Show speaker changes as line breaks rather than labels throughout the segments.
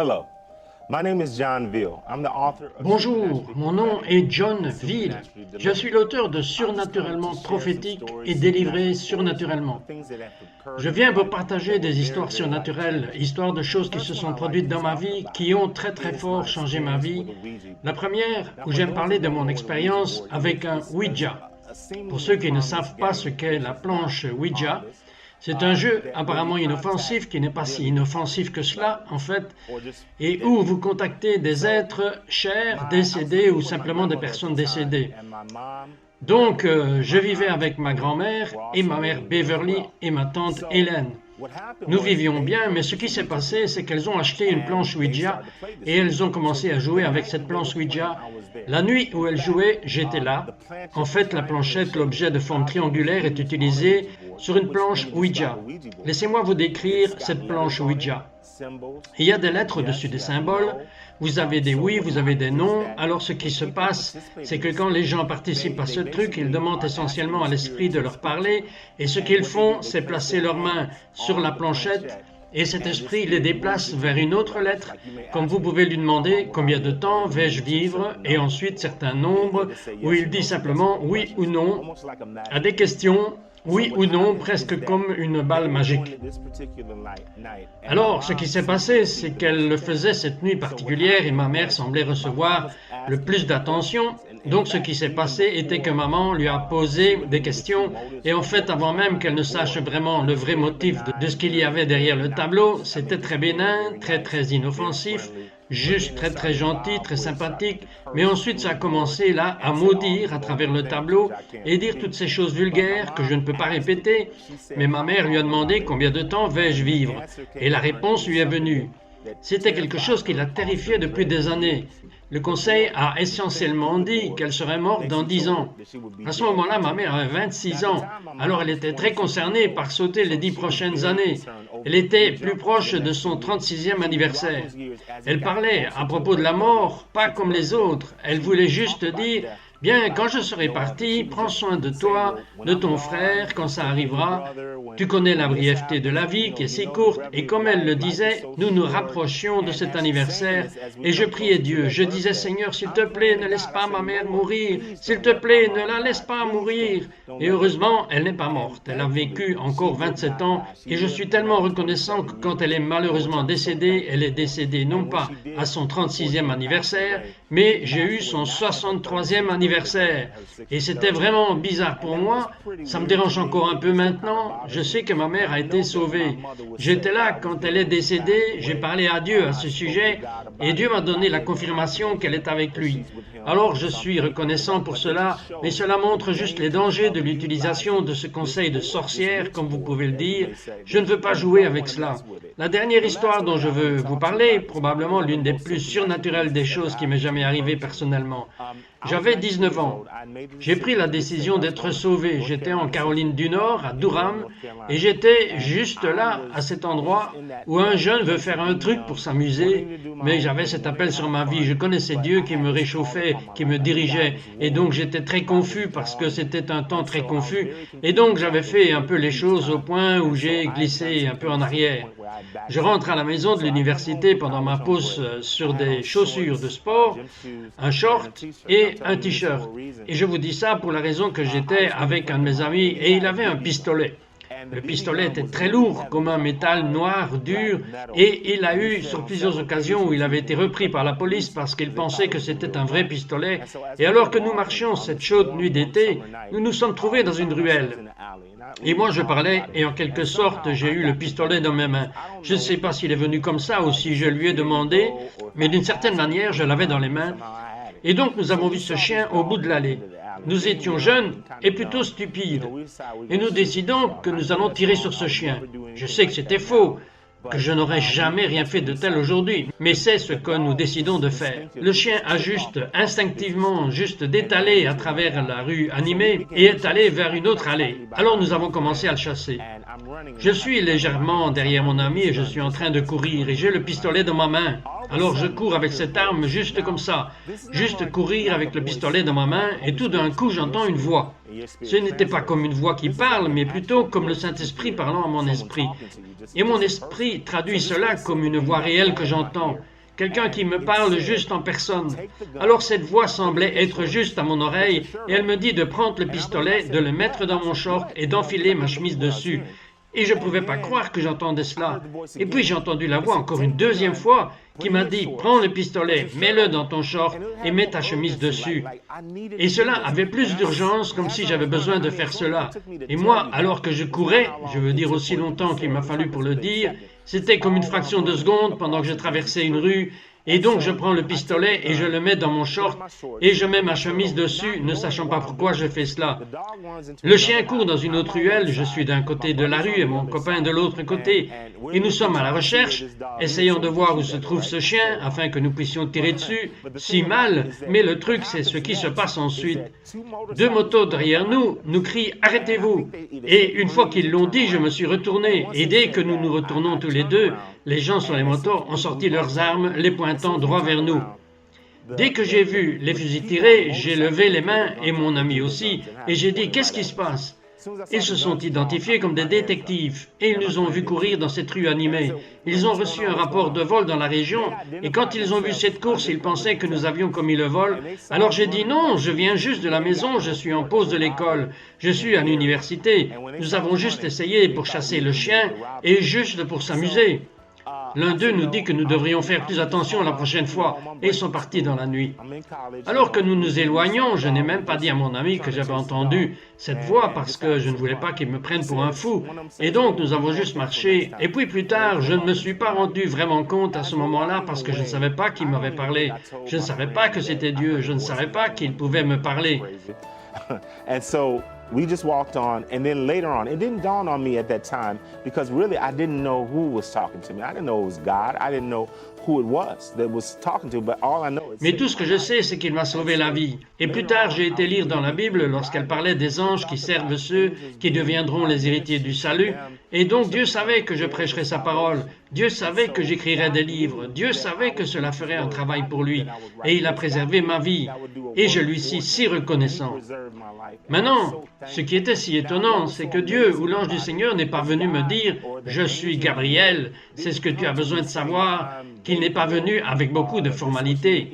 Hello, my name is John Veal. I'm the author of
Bonjour, mon nom est John Veal. Je suis l'auteur de Surnaturellement prophétique et délivré surnaturellement. Je viens vous partager des histoires surnaturelles, histoires de choses qui se sont produites dans ma vie, qui ont très fort changé ma vie. La première, où j'aime parler de mon expérience avec un Ouija. Pour ceux qui ne savent pas ce qu'est la planche Ouija, c'est un jeu apparemment inoffensif, qui n'est pas si inoffensif que cela, en fait, et où vous contactez des êtres chers, décédés ou simplement des personnes décédées. Donc, je vivais avec ma grand-mère et ma mère Beverly et ma tante Hélène. Nous vivions bien, mais ce qui s'est passé, c'est qu'elles ont acheté une planche Ouija et elles ont commencé à jouer avec cette planche Ouija. La nuit où elles jouaient, j'étais là. En fait, la planchette, l'objet de forme triangulaire, est utilisé sur une planche Ouija. Laissez-moi vous décrire cette planche Ouija. Il y a des lettres au-dessus des symboles. Vous avez des oui, vous avez des non. Alors ce qui se passe, c'est que quand les gens participent à ce truc, ils demandent essentiellement à l'esprit de leur parler. Et ce qu'ils font, c'est placer leurs mains sur la planchette. Et cet esprit les déplace vers une autre lettre, comme vous pouvez lui demander combien de temps vais-je vivre, et ensuite certains nombres, où il dit simplement oui ou non à des questions, oui ou non, presque comme une balle magique. Alors, ce qui s'est passé, c'est qu'elle le faisait cette nuit particulière et ma mère semblait recevoir le plus d'attention. Donc, ce qui s'est passé était que maman lui a posé des questions et en fait, avant même qu'elle ne sache vraiment le vrai motif de ce qu'il y avait derrière le tableau, c'était très bénin, très inoffensif, juste très gentil, très sympathique, mais ensuite ça a commencé là à maudire à travers le tableau et dire toutes ces choses vulgaires que je ne peux pas répéter, mais ma mère lui a demandé combien de temps vais-je vivre, et la réponse lui est venue. C'était quelque chose qui la terrifiait depuis des années. Le conseil a essentiellement dit qu'elle serait morte dans 10 ans. À ce moment-là, ma mère avait 26 ans, alors elle était très concernée par sauter les 10 prochaines années. Elle était plus proche de son 36e anniversaire. Elle parlait à propos de la mort, pas comme les autres. Elle voulait juste dire « Bien, quand je serai parti, prends soin de toi, de ton frère, quand ça arrivera. Tu connais la brièveté de la vie qui est si courte. » Et comme elle le disait, nous nous rapprochions de cet anniversaire et je priais Dieu. Je disais « Seigneur, s'il te plaît, ne laisse pas ma mère mourir. S'il te plaît, ne la laisse pas mourir. » Et heureusement, elle n'est pas morte. Elle a vécu encore 27 ans et je suis tellement reconnaissant que quand elle est malheureusement décédée, elle est décédée non pas à son 36e anniversaire, mais j'ai eu son 63e anniversaire. Et c'était vraiment bizarre pour moi. Ça me dérange encore un peu maintenant. Je sais que ma mère a été sauvée. J'étais là quand elle est décédée. J'ai parlé à Dieu à ce sujet et Dieu m'a donné la confirmation qu'elle est avec lui. Alors je suis reconnaissant pour cela, mais cela montre juste les dangers de l'utilisation de ce conseil de sorcière, comme vous pouvez le dire. Je ne veux pas jouer avec cela. La dernière histoire dont je veux vous parler, probablement l'une des plus surnaturelles des choses qui m'est jamais arrivée personnellement. J'avais 19 ans. J'ai pris la décision d'être sauvé. J'étais en Caroline du Nord, à Durham, et j'étais juste là, à cet endroit, où un jeune veut faire un truc pour s'amuser, mais j'avais cet appel sur ma vie. Je connaissais Dieu qui me réchauffait, qui me dirigeait, et donc j'étais très confus parce que c'était un temps très confus, et donc j'avais fait un peu les choses au point où j'ai glissé un peu en arrière. Je rentre à la maison de l'université pendant ma pause sur des chaussures de sport, un short et un t-shirt. Et je vous dis ça pour la raison que j'étais avec un de mes amis et il avait un pistolet. Le pistolet était très lourd, comme un métal noir, dur, et il a eu sur plusieurs occasions où il avait été repris par la police parce qu'il pensait que c'était un vrai pistolet. Et alors que nous marchions cette chaude nuit d'été, nous nous sommes trouvés dans une ruelle. Et moi je parlais et en quelque sorte j'ai eu le pistolet dans mes mains. Je ne sais pas s'il est venu comme ça ou si je lui ai demandé, mais d'une certaine manière je l'avais dans les mains. Et donc nous avons vu ce chien au bout de l'allée. Nous étions jeunes et plutôt stupides. Et nous décidons que nous allons tirer sur ce chien. Je sais que c'était faux, que je n'aurais jamais rien fait de tel aujourd'hui, mais c'est ce que nous décidons de faire. Le chien a juste instinctivement détalé à travers la rue animée et est allé vers une autre allée. Alors nous avons commencé à le chasser. Je suis légèrement derrière mon ami et je suis en train de courir et j'ai le pistolet dans ma main. Alors je cours avec cette arme juste comme ça, juste courir avec le pistolet dans ma main et tout d'un coup j'entends une voix. Ce n'était pas comme une voix qui parle, mais plutôt comme le Saint-Esprit parlant à mon esprit. Et mon esprit traduit cela comme une voix réelle que j'entends. Quelqu'un qui me parle juste en personne. Alors cette voix semblait être juste à mon oreille et elle me dit de prendre le pistolet, de le mettre dans mon short et d'enfiler ma chemise dessus. Et je ne pouvais pas croire que j'entendais cela. Et puis j'ai entendu la voix encore une deuxième fois qui m'a dit « Prends le pistolet, mets-le dans ton short et mets ta chemise dessus. » Et cela avait plus d'urgence, comme si j'avais besoin de faire cela. Et moi, alors que je courais, je veux dire aussi longtemps qu'il m'a fallu pour le dire, c'était comme une fraction de seconde pendant que je traversais une rue. Et donc je prends le pistolet et je le mets dans mon short et je mets ma chemise dessus, ne sachant pas pourquoi je fais cela. Le chien court dans une autre ruelle, je suis d'un côté de la rue et mon copain de l'autre côté. Et nous sommes à la recherche, essayant de voir où se trouve ce chien afin que nous puissions tirer dessus, si mal, mais le truc c'est ce qui se passe ensuite. Deux motos derrière nous nous crient « Arrêtez-vous !» Et une fois qu'ils l'ont dit, je me suis retourné et dès que nous nous retournons tous les deux, les gens sur les motos ont sorti leurs armes, les pointant droit vers nous. Dès que j'ai vu les fusils tirés, j'ai levé les mains, et mon ami aussi, et j'ai dit « Qu'est-ce qui se passe ?» Ils se sont identifiés comme des détectives, et ils nous ont vus courir dans cette rue animée. Ils ont reçu un rapport de vol dans la région, et quand ils ont vu cette course, ils pensaient que nous avions commis le vol. Alors j'ai dit « Non, je viens juste de la maison, je suis en pause de l'école, je suis à l'université. Nous avons juste essayé pour chasser le chien, et juste pour s'amuser. » L'un d'eux nous dit que nous devrions faire plus attention la prochaine fois, et ils sont partis dans la nuit. Alors que nous nous éloignons, je n'ai même pas dit à mon ami que j'avais entendu cette voix parce que je ne voulais pas qu'il me prenne pour un fou. Et donc nous avons juste marché. Et puis plus tard, je ne me suis pas rendu vraiment compte à ce moment-là parce que je ne savais pas qui m'avait parlé. Je ne savais pas que c'était Dieu. Je ne savais pas qu'il pouvait me parler.
And so we just walked on, and then later on, it didn't dawn on me at that time because really I didn't know who was talking to me. I didn't know it was God. I didn't know who it was that was talking to, but all I know is...
Mais tout ce que je sais, c'est qu'il m'a sauvé la vie. Et plus tard, j'ai été lire dans la Bible lorsqu'elle parlait des anges qui servent ceux qui deviendront les héritiers du salut. Et donc Dieu savait que je prêcherais sa parole. Dieu savait que j'écrirais des livres. Dieu savait que cela ferait un travail pour lui. Et il a préservé ma vie. Et je lui suis si reconnaissant. Maintenant, ce qui était si étonnant, c'est que Dieu ou l'ange du Seigneur n'est pas venu me dire « Je suis Gabriel, c'est ce que tu as besoin de savoir », qu'il n'est pas venu avec beaucoup de formalités.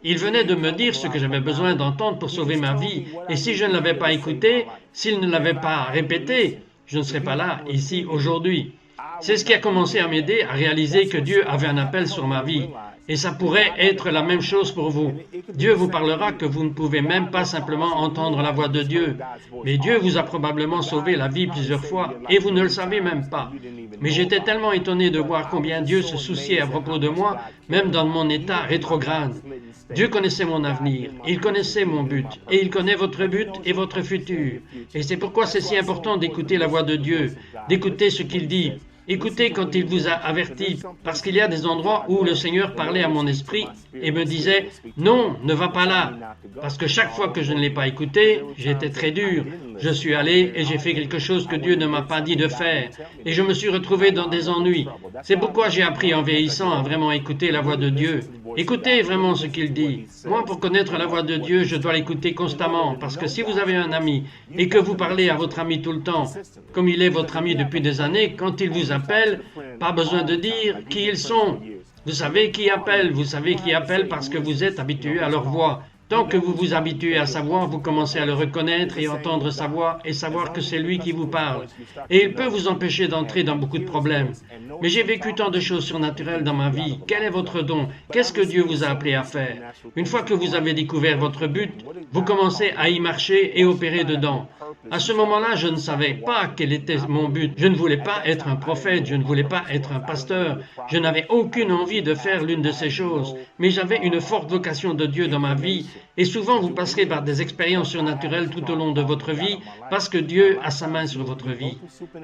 Il venait de me dire ce que j'avais besoin d'entendre pour sauver ma vie. Et si je ne l'avais pas écouté, s'il ne l'avait pas répété, je ne serais pas là, ici, aujourd'hui. C'est ce qui a commencé à m'aider à réaliser que Dieu avait un appel sur ma vie. Et ça pourrait être la même chose pour vous. Dieu vous parlera que vous ne pouvez même pas simplement entendre la voix de Dieu. Mais Dieu vous a probablement sauvé la vie plusieurs fois et vous ne le savez même pas. Mais j'étais tellement étonné de voir combien Dieu se souciait à propos de moi, même dans mon état rétrograde. Dieu connaissait mon avenir, il connaissait mon but, et il connaît votre but et votre futur. Et c'est pourquoi c'est si important d'écouter la voix de Dieu, d'écouter ce qu'il dit. Écoutez quand il vous a averti, parce qu'il y a des endroits où le Seigneur parlait à mon esprit et me disait « Non, ne va pas là ». Parce que chaque fois que je ne l'ai pas écouté, j'étais très dur. Je suis allé et j'ai fait quelque chose que Dieu ne m'a pas dit de faire. Et je me suis retrouvé dans des ennuis. C'est pourquoi j'ai appris en vieillissant à vraiment écouter la voix de Dieu. Écoutez vraiment ce qu'il dit. Moi, pour connaître la voix de Dieu, je dois l'écouter constamment. Parce que si vous avez un ami et que vous parlez à votre ami tout le temps, comme il est votre ami depuis des années, quand il vous appelle, pas besoin de dire qui ils sont. Vous savez qui appelle parce que vous êtes habitué à leur voix. Tant que vous vous habituez à sa voix, vous commencez à le reconnaître et entendre sa voix et savoir que c'est lui qui vous parle. Et il peut vous empêcher d'entrer dans beaucoup de problèmes. Mais j'ai vécu tant de choses surnaturelles dans ma vie. Quel est votre don? Qu'est-ce que Dieu vous a appelé à faire? Une fois que vous avez découvert votre but, vous commencez à y marcher et opérer dedans. À ce moment-là, je ne savais pas quel était mon but. Je ne voulais pas être un prophète, je ne voulais pas être un pasteur. Je n'avais aucune envie de faire l'une de ces choses. Mais j'avais une forte vocation de Dieu dans ma vie. Et souvent, vous passerez par des expériences surnaturelles tout au long de votre vie parce que Dieu a sa main sur votre vie.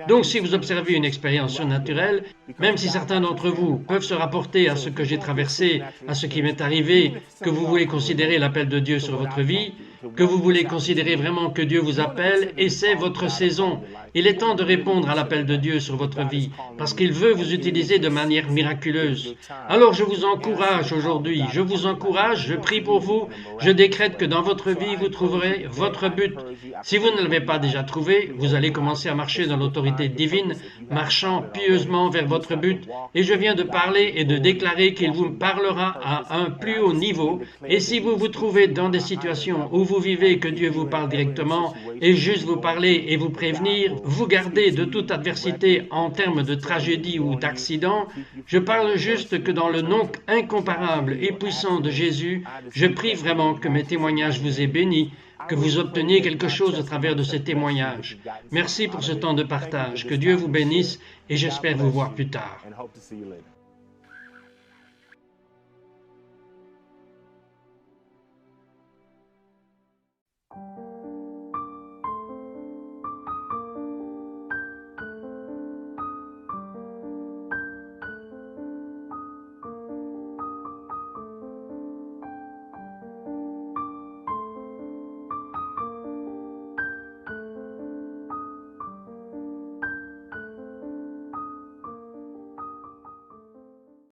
Donc, si vous observez une expérience surnaturelle, même si certains d'entre vous peuvent se rapporter à ce que j'ai traversé, à ce qui m'est arrivé, que vous voulez considérer l'appel de Dieu sur votre vie, que vous voulez considérer vraiment que Dieu vous appelle et c'est votre saison. Il est temps de répondre à l'appel de Dieu sur votre vie, parce qu'il veut vous utiliser de manière miraculeuse. Alors je vous encourage aujourd'hui, je vous encourage, je prie pour vous, je décrète que dans votre vie, vous trouverez votre but. Si vous ne l'avez pas déjà trouvé, vous allez commencer à marcher dans l'autorité divine, marchant pieusement vers votre but, et je viens de parler et de déclarer qu'il vous parlera à un plus haut niveau, et si vous vous trouvez dans des situations où vous vivez que Dieu vous parle directement, et juste vous parler et vous prévenir, vous garder de toute adversité en termes de tragédie ou d'accident, je parle juste que dans le nom incomparable et puissant de Jésus, je prie vraiment que mes témoignages vous aient bénis, que vous obteniez quelque chose au travers de ces témoignages. Merci pour ce temps de partage. Que Dieu vous bénisse et j'espère vous voir plus tard.